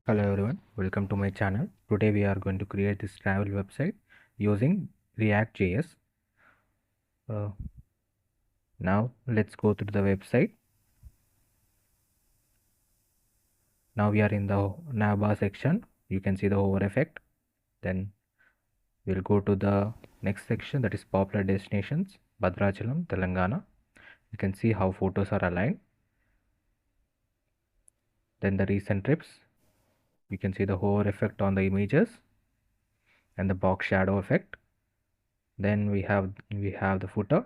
Hello everyone, welcome to my channel. Today we are going to create this travel website using React.js. Uh, Now let's go to the website. Now we are in the navbar section. You can see the hover effect. Then we'll go to the next section, that is popular destinations, Bhadrachalam, Telangana. You can see how photos are aligned. Then the recent trips. You can see the hover effect on the images and the box shadow effect. Then we have the footer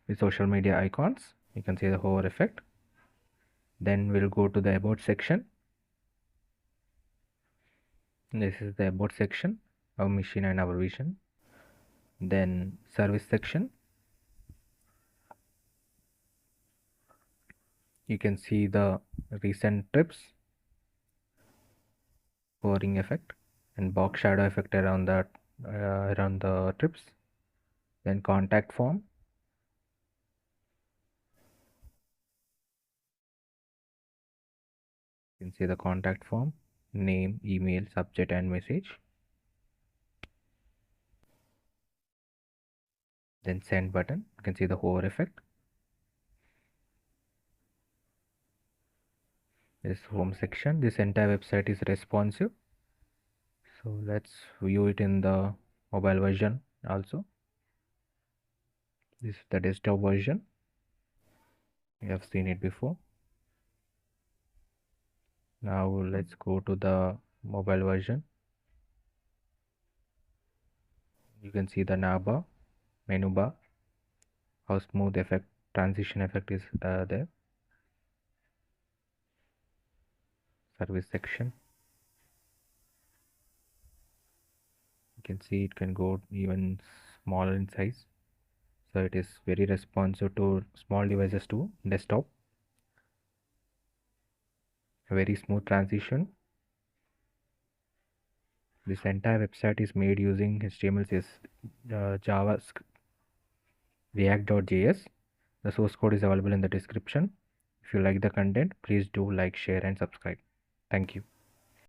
with social media icons. You can see the hover effect. Then we'll go to the about section. This is the about section, our mission and our vision. Then service section. You can see the recent trips, hovering effect, and box shadow effect around the trips. Then contact form. You can see the contact form, name, email, subject, and message. Then send button. You can see the hover effect. This home section. This entire website is responsive. So let's view it in the mobile version also. This is the desktop version. We have seen it before. Now let's go to the mobile version. You can see the navbar, menu bar, how smooth effect, transition effect is there. Service section. You can see it can go even smaller in size. So it is very responsive to small devices too. Desktop. A very smooth transition. This entire website is made using HTML, CSS, JavaScript, React.js. The source code is available in the description. If you like the content, please do like, share, and subscribe. Thank you.